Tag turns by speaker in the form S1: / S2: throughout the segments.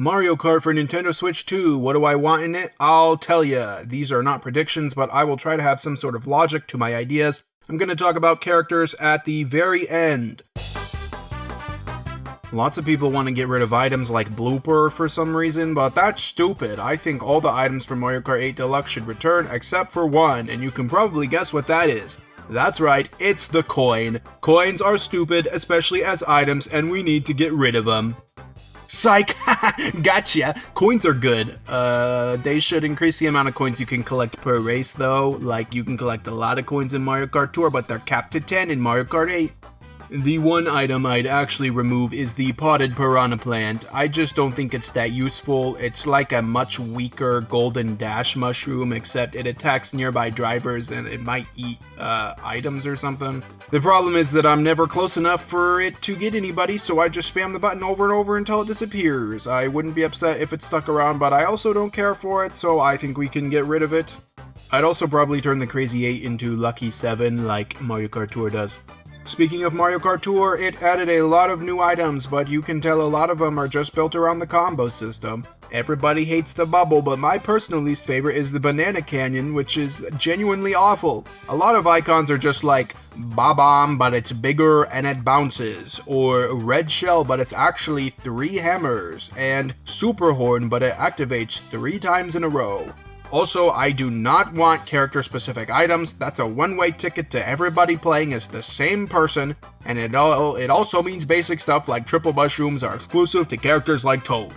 S1: Mario Kart for Nintendo Switch 2. What do I want in it? I'll tell ya. These are not predictions, but I will try to have some sort of logic to my ideas. I'm going to talk about characters at the very end. Lots of people want to get rid of items like Blooper for some reason, but that's stupid. I think all the items from Mario Kart 8 Deluxe should return except for one, and you can probably guess what that is. That's right, it's the coin. Coins are stupid, especially as items, and we need to get rid of them. Psych! Gotcha! Coins are good. They should increase the amount of coins you can collect per race, though. Like, you can collect a lot of coins in Mario Kart Tour, but they're capped to 10 in Mario Kart 8. The one item I'd actually remove is the potted piranha plant. I just don't think it's that useful. It's like a much weaker golden dash mushroom, except it attacks nearby drivers and it might eat items or something. The problem is that I'm never close enough for it to get anybody, so I just spam the button over and over until it disappears. I wouldn't be upset if it stuck around, but I also don't care for it, so I think we can get rid of it. I'd also probably turn the Crazy 8 into Lucky 7 like Mario Kart Tour does. Speaking of Mario Kart Tour, it added a lot of new items, but you can tell a lot of them are just built around the combo system. Everybody hates the bubble, but my personal least favorite is the Banana Canyon, which is genuinely awful. A lot of icons are just like Bob-omb, but it's bigger and it bounces, or Red Shell, but it's actually 3 hammers, and Super Horn, but it activates 3 times in a row. Also, I do not want character-specific items. That's a one-way ticket to everybody playing as the same person, and it also means basic stuff like triple mushrooms are exclusive to characters like Toad.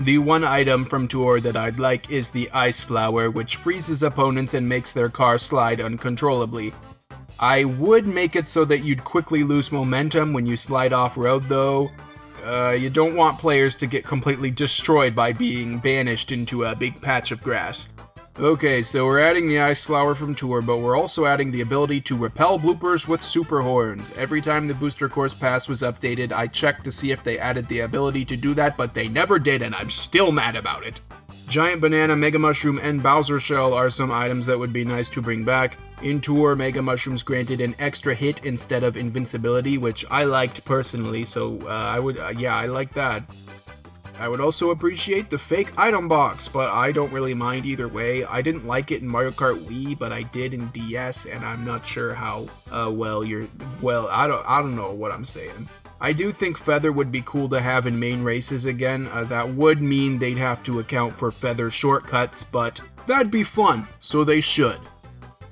S1: The one item from Tour that I'd like is the Ice Flower, which freezes opponents and makes their car slide uncontrollably. I would make it so that you'd quickly lose momentum when you slide off-road, though. You don't want players to get completely destroyed by being banished into a big patch of grass. Okay, so we're adding the Ice Flower from Tour, but we're also adding the ability to repel bloopers with Super Horns. Every time the Booster Course Pass was updated, I checked to see if they added the ability to do that, but they never did, and I'm still mad about it. Giant Banana, Mega Mushroom, and Bowser Shell are some items that would be nice to bring back. In Tour, Mega Mushrooms granted an extra hit instead of invincibility, which I liked personally, so I like that. I would also appreciate the fake item box, but I don't really mind either way. I didn't like it in Mario Kart Wii, but I did in DS, and I'm not sure how I don't know what I'm saying. I do think Feather would be cool to have in main races again. That would mean they'd have to account for Feather shortcuts, but that'd be fun, so they should.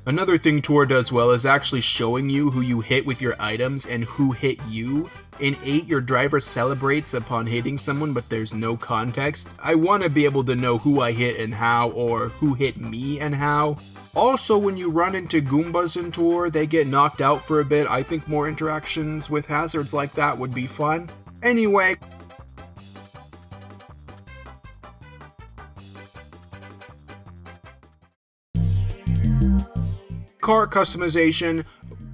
S1: Another thing Tour does well is actually showing you who you hit with your items and who hit you. In 8, your driver celebrates upon hitting someone, but there's no context. I want to be able to know who I hit and how, or who hit me and how. Also, when you run into Goombas in Tour, they get knocked out for a bit. I think more interactions with hazards like that would be fun. Anyway, kart customization,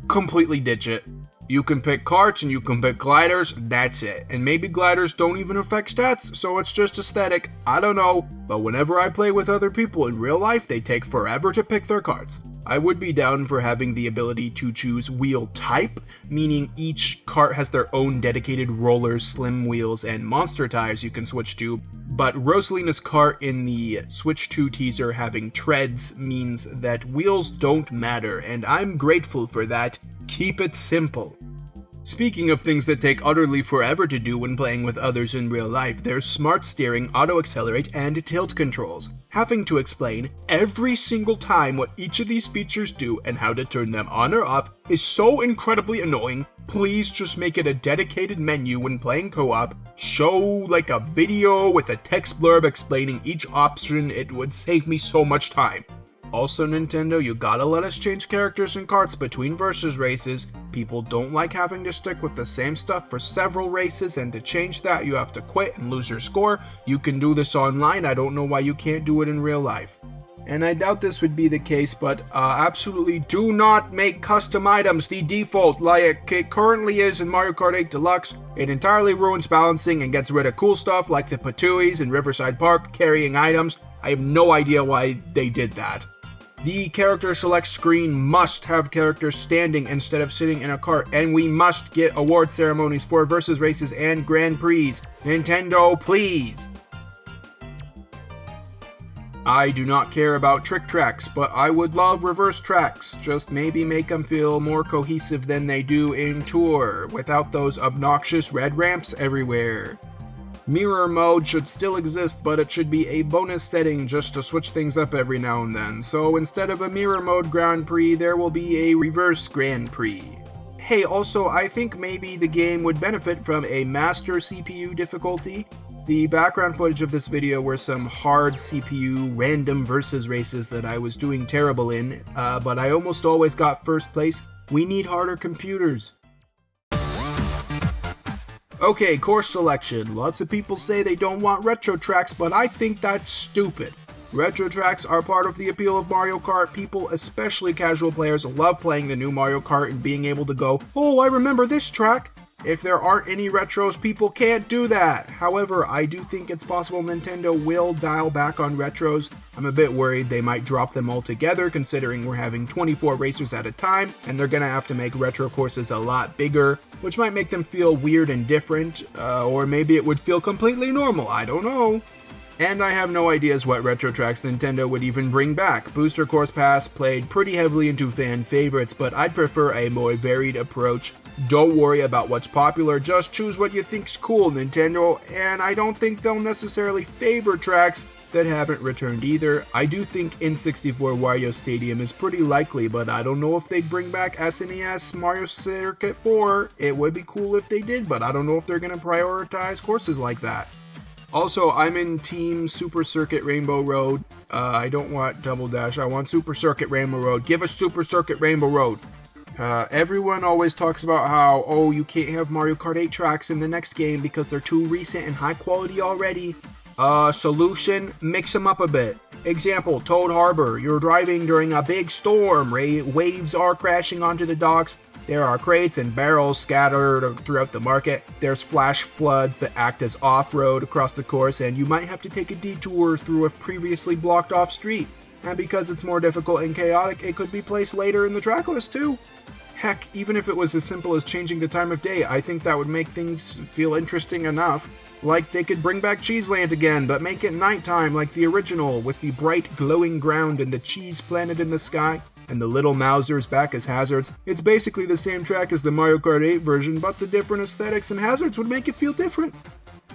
S1: completely ditch it. You can pick karts and you can pick gliders, that's it. And maybe gliders don't even affect stats, so it's just aesthetic, I don't know. But whenever I play with other people in real life, they take forever to pick their karts. I would be down for having the ability to choose wheel type, meaning each kart has their own dedicated rollers, slim wheels, and monster tires you can switch to. But Rosalina's kart in the Switch 2 teaser having treads means that wheels don't matter, and I'm grateful for that. Keep it simple. Speaking of things that take utterly forever to do when playing with others in real life, there's smart steering, auto accelerate, and tilt controls. Having to explain every single time what each of these features do and how to turn them on or off is so incredibly annoying. Please just make it a dedicated menu when playing co-op. Show like a video with a text blurb explaining each option. It would save me so much time. Also, Nintendo, you gotta let us change characters and karts between versus races. People don't like having to stick with the same stuff for several races, and to change that, you have to quit and lose your score. You can do this online, I don't know why you can't do it in real life. And I doubt this would be the case, but absolutely do not make custom items the default like it currently is in Mario Kart 8 Deluxe. It entirely ruins balancing and gets rid of cool stuff like the Patooies in Riverside Park carrying items. I have no idea why they did that. The character select screen must have characters standing instead of sitting in a cart, and we must get award ceremonies for versus races and Grand Prix. Nintendo, please! I do not care about trick tracks, but I would love reverse tracks, just maybe make them feel more cohesive than they do in Tour, without those obnoxious red ramps everywhere. Mirror mode should still exist, but it should be a bonus setting just to switch things up every now and then, so instead of a mirror mode Grand Prix, there will be a reverse Grand Prix. Hey, also, I think maybe the game would benefit from a master CPU difficulty. The background footage of this video were some hard CPU random versus races that I was doing terrible in, but I almost always got first place. We need harder computers. Okay, course selection. Lots of people say they don't want retro tracks, but I think that's stupid. Retro tracks are part of the appeal of Mario Kart. People, especially casual players, love playing the new Mario Kart and being able to go, "Oh, I remember this track." If there aren't any retros, people can't do that. However, I do think it's possible Nintendo will dial back on retros. I'm a bit worried they might drop them altogether, considering we're having 24 racers at a time, and they're gonna have to make retro courses a lot bigger, which might make them feel weird and different, or maybe it would feel completely normal, I don't know. And I have no ideas what retro tracks Nintendo would even bring back. Booster Course Pass played pretty heavily into fan favorites, but I'd prefer a more varied approach. Don't worry about what's popular, just choose what you think's cool, Nintendo, and I don't think they'll necessarily favor tracks that haven't returned either. I do think N64 Wario Stadium is pretty likely, but I don't know if they'd bring back SNES Mario Circuit 4. It would be cool if they did, but I don't know if they're going to prioritize courses like that. Also, I'm in Team Super Circuit Rainbow Road. I don't want Double Dash, I want Super Circuit Rainbow Road. Give us Super Circuit Rainbow Road. Everyone always talks about how, oh, you can't have Mario Kart 8 tracks in the next game because they're too recent and high quality already. Solution, mix them up a bit. Example, Toad Harbor. You're driving during a big storm. Waves are crashing onto the docks. There are crates and barrels scattered throughout the market. There's flash floods that act as off-road across the course, and you might have to take a detour through a previously blocked off street. And because it's more difficult and chaotic, it could be placed later in the track list too. Heck, even if it was as simple as changing the time of day, I think that would make things feel interesting enough. Like they could bring back Cheeseland again, but make it nighttime like the original, with the bright glowing ground and the cheese planet in the sky, and the little Mousers back as hazards. It's basically the same track as the Mario Kart 8 version, but the different aesthetics and hazards would make it feel different.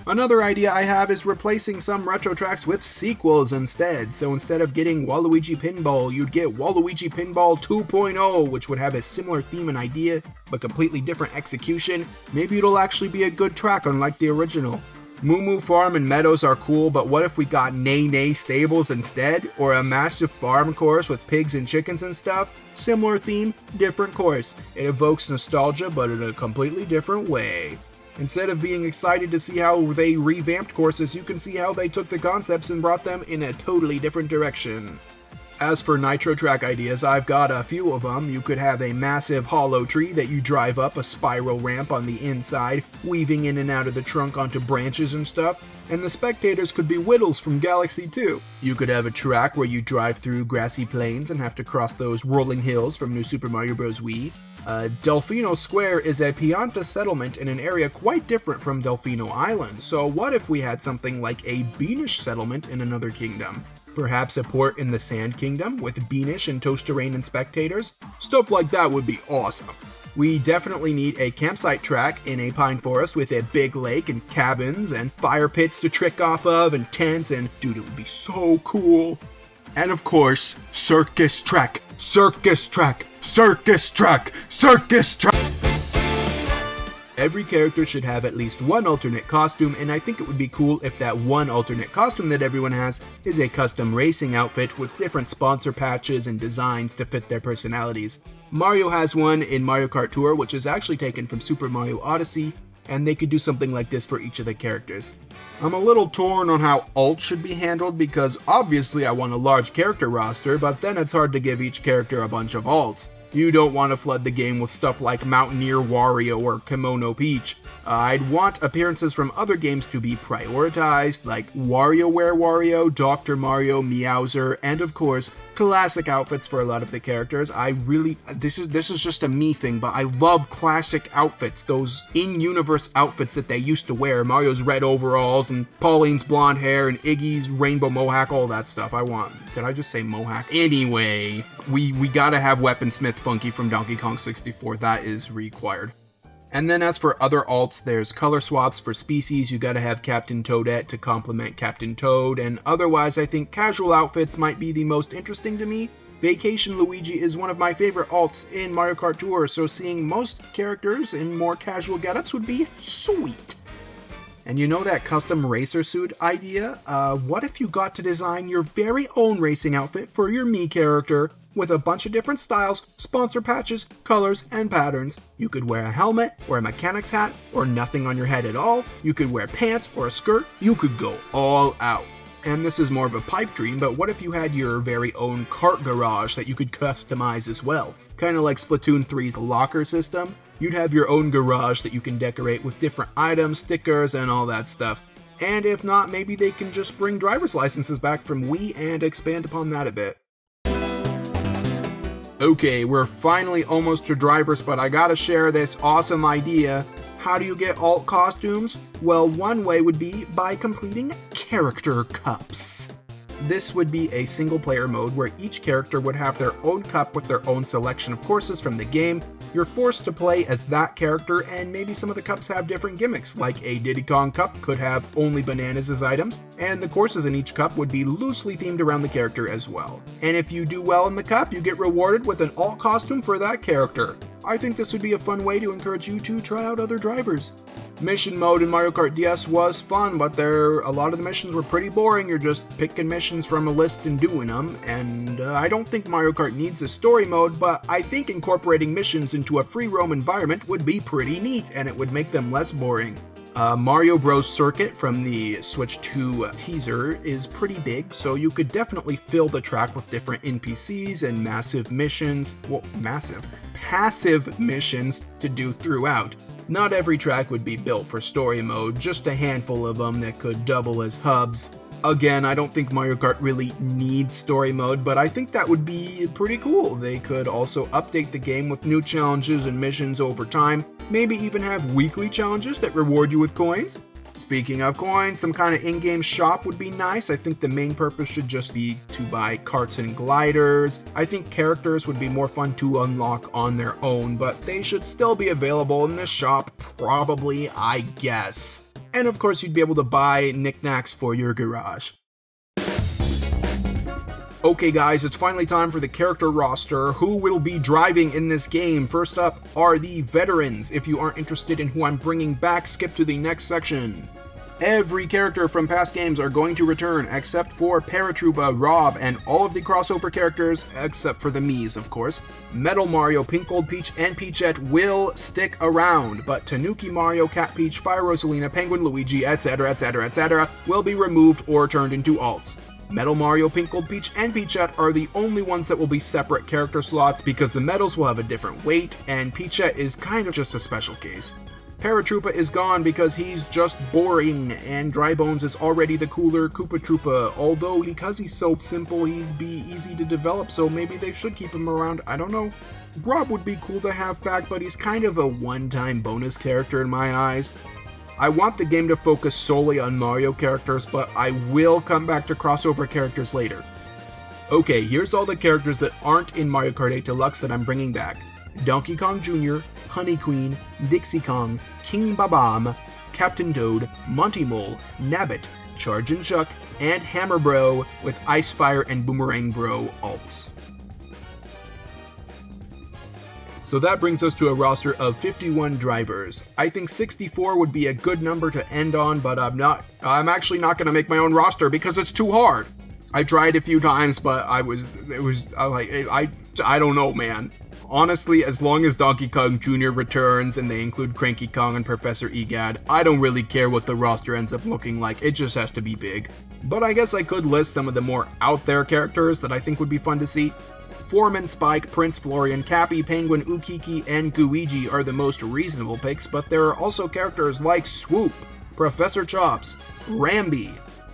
S1: Another idea I have is replacing some retro tracks with sequels instead. So instead of getting Waluigi Pinball, you'd get Waluigi Pinball 2.0, which would have a similar theme and idea, but completely different execution. Maybe it'll actually be a good track unlike the original. Moo Moo Farm and Meadows are cool, but what if we got Nay Nay Stables instead? Or a massive farm course with pigs and chickens and stuff? Similar theme, different course. It evokes nostalgia, but in a completely different way. Instead of being excited to see how they revamped courses, you can see how they took the concepts and brought them in a totally different direction. As for Nitro track ideas, I've got a few of them. You could have a massive hollow tree that you drive up a spiral ramp on the inside, weaving in and out of the trunk onto branches and stuff, and the spectators could be Whittles from Galaxy 2. You could have a track where you drive through grassy plains and have to cross those rolling hills from New Super Mario Bros. Wii. Delfino Square is a Pianta settlement in an area quite different from Delfino Island, so what if we had something like a Beanish settlement in another kingdom? Perhaps a port in the Sand Kingdom with Beanish and Toasterrain and spectators? Stuff like that would be awesome. We definitely need a campsite track in a pine forest with a big lake and cabins and fire pits to trick off of and tents, and dude, it would be so cool. And of course, circus track, circus track, circus track, circus track! Every character should have at least one alternate costume, and I think it would be cool if that one alternate costume that everyone has is a custom racing outfit with different sponsor patches and designs to fit their personalities. Mario has one in Mario Kart Tour, which is actually taken from Super Mario Odyssey, and they could do something like this for each of the characters. I'm a little torn on how alt should be handled because obviously I want a large character roster, but then it's hard to give each character a bunch of alts. You don't want to flood the game with stuff like Mountaineer Wario or Kimono Peach. I'd want appearances from other games to be prioritized, like WarioWare Wario, Dr. Mario, Meowser, and of course, classic outfits for a lot of the characters. This is just a me thing, but I love classic outfits, those in-universe outfits that they used to wear, Mario's red overalls, and Pauline's blonde hair, and Iggy's rainbow mohawk, all that stuff. Did I just say mohawk? Anyway, we gotta have Weaponsmith Funky from Donkey Kong 64, that is required. And then as for other alts, there's color swaps for species. You gotta have Captain Toadette to complement Captain Toad, and otherwise I think casual outfits might be the most interesting to me. Vacation Luigi is one of my favorite alts in Mario Kart Tour, so seeing most characters in more casual getups would be sweet. And you know that custom racer suit idea? What if you got to design your very own racing outfit for your Mii character with a bunch of different styles, sponsor patches, colors, and patterns? You could wear a helmet or a mechanic's hat or nothing on your head at all. You could wear pants or a skirt. You could go all out. And this is more of a pipe dream, but what if you had your very own kart garage that you could customize as well? Kind of like Splatoon 3's locker system. You'd have your own garage that you can decorate with different items, stickers, and all that stuff. And if not, maybe they can just bring driver's licenses back from Wii and expand upon that a bit. Okay, we're finally almost to drivers, but I gotta share this awesome idea. How do you get alt costumes? Well, one way would be by completing character cups. This would be a single player mode where each character would have their own cup with their own selection of courses from the game. You're forced to play as that character, and maybe some of the cups have different gimmicks, like a Diddy Kong cup could have only bananas as items, and the courses in each cup would be loosely themed around the character as well. And if you do well in the cup, you get rewarded with an alt costume for that character. I think this would be a fun way to encourage you to try out other drivers. Mission mode in Mario Kart DS was fun, but a lot of the missions were pretty boring. You're just picking missions from a list and doing them, and I don't think Mario Kart needs a story mode, but I think incorporating missions into a free roam environment would be pretty neat, and it would make them less boring. Mario Bros. Circuit from the Switch 2 teaser is pretty big, so you could definitely fill the track with different NPCs and massive missions. Well, passive missions to do throughout. Not every track would be built for story mode, just a handful of them that could double as hubs. Again, I don't think Mario Kart really needs story mode, but I think that would be pretty cool. They could also update the game with new challenges and missions over time, maybe even have weekly challenges that reward you with coins. Speaking of coins, some kind of in-game shop would be nice. I think the main purpose should just be to buy carts and gliders. I think characters would be more fun to unlock on their own, but they should still be available in the shop, probably, I guess. And of course, you'd be able to buy knickknacks for your garage. Okay guys, it's finally time for the character roster. Who will be driving in this game? First up are the veterans. If you aren't interested in who I'm bringing back, skip to the next section. Every character from past games are going to return, except for Paratroopa, Rob, and all of the crossover characters, except for the Miis, of course. Metal Mario, Pink Gold Peach, and Peachette will stick around, but Tanuki Mario, Cat Peach, Fire Rosalina, Penguin Luigi, etc., will be removed or turned into alts. Metal Mario, Pink Gold Peach, and Peachette are the only ones that will be separate character slots because the medals will have a different weight, and Peachette is kind of just a special case. Paratroopa is gone because he's just boring, and Drybones is already the cooler Koopa Troopa, although because he's so simple he'd be easy to develop, so maybe they should keep him around, I don't know. Rob would be cool to have back, but he's kind of a one-time bonus character in my eyes. I want the game to focus solely on Mario characters, but I will come back to crossover characters later. Okay, here's all the characters that aren't in Mario Kart 8 Deluxe that I'm bringing back. Donkey Kong Jr., Honey Queen, Dixie Kong, King Babam, Captain Toad, Monty Mole, Nabbit, Charge and Chuck, and Hammer Bro with Ice Fire and Boomerang Bro alts. So that brings us to a roster of 51 drivers. I think 64 would be a good number to end on, but I'm actually not going to make my own roster because it's too hard. I tried a few times, but I don't know, man. Honestly, as long as Donkey Kong Jr. returns and they include Cranky Kong and Professor Egad, I don't really care what the roster ends up looking like, it just has to be big. But I guess I could list some of the more out there characters that I think would be fun to see. Foreman, Spike, Prince Florian, Cappy, Penguin, Ukiki, and Guigi are the most reasonable picks, but there are also characters like Swoop, Professor Chops, Rambi,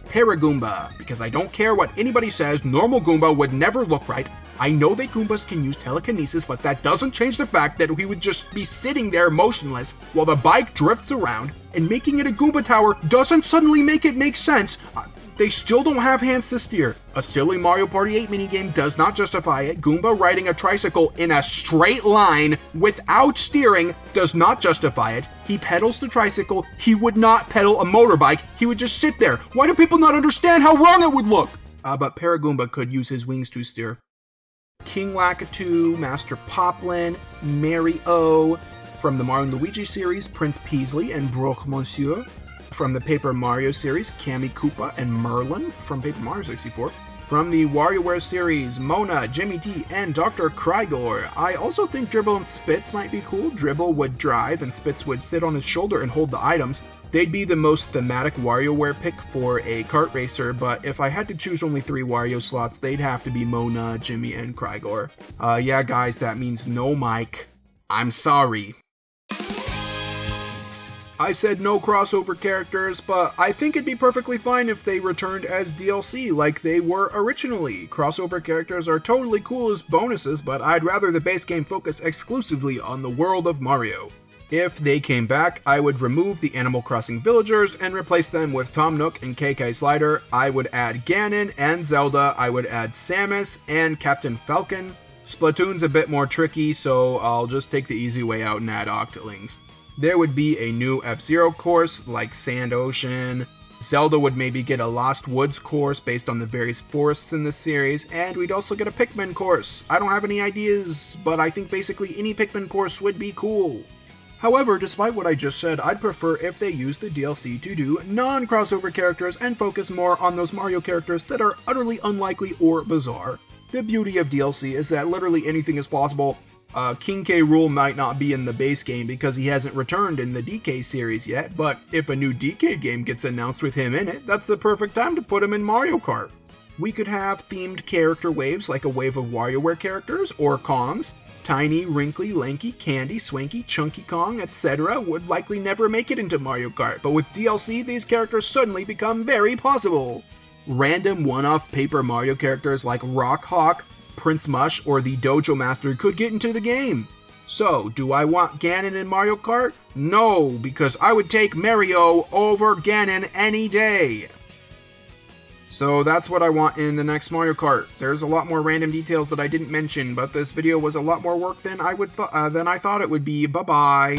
S1: Paragoomba, because I don't care what anybody says, normal Goomba would never look right. I know that Goombas can use telekinesis, but that doesn't change the fact that he would just be sitting there motionless while the bike drifts around, and making it a Goomba tower doesn't suddenly make it make sense. They still don't have hands to steer. A silly Mario Party 8 minigame does not justify it. Goomba riding a tricycle in a straight line without steering does not justify it. He pedals the tricycle. He would not pedal a motorbike. He would just sit there. Why do people not understand how wrong it would look? But Paragoomba could use his wings to steer. King Lakitu, Master Poplin, Mary O. From the Mario & Luigi series, Prince Peasley and Broche Monsieur. From the Paper Mario series, Kammy Koopa and Merlin from Paper Mario 64. From the WarioWare series, Mona, Jimmy T, and Dr. Krygor. I also think Dribble and Spitz might be cool. Dribble would drive and Spitz would sit on his shoulder and hold the items. They'd be the most thematic WarioWare pick for a kart racer, but if I had to choose only 3 Wario slots, they'd have to be Mona, Jimmy, and Krygor. Yeah guys, that means no Mike. I'm sorry. I said no crossover characters, but I think it'd be perfectly fine if they returned as DLC like they were originally. Crossover characters are totally cool as bonuses, but I'd rather the base game focus exclusively on the world of Mario. If they came back, I would remove the Animal Crossing villagers and replace them with Tom Nook and KK Slider. I would add Ganon and Zelda. I would add Samus and Captain Falcon. Splatoon's a bit more tricky, so I'll just take the easy way out and add Octolings. There would be a new F-Zero course, like Sand Ocean. Zelda would maybe get a Lost Woods course based on the various forests in this series, and we'd also get a Pikmin course. I don't have any ideas, but I think basically any Pikmin course would be cool. However, despite what I just said, I'd prefer if they used the DLC to do non-crossover characters and focus more on those Mario characters that are utterly unlikely or bizarre. The beauty of DLC is that literally anything is possible. King K. Rool might not be in the base game because he hasn't returned in the DK series yet, but if a new DK game gets announced with him in it, that's the perfect time to put him in Mario Kart. We could have themed character waves like a wave of WarioWare characters or Kongs. Tiny, wrinkly, lanky, candy, swanky, chunky Kong, etc. would likely never make it into Mario Kart, but with DLC, these characters suddenly become very possible. Random one-off Paper Mario characters like Rock Hawk, Prince Mush, or the Dojo Master could get into the game. So, do I want Ganon in Mario Kart? No, because I would take Mario over Ganon any day. So that's what I want in the next Mario Kart. There's a lot more random details that I didn't mention, but this video was a lot more work than I thought it would be. Bye-bye.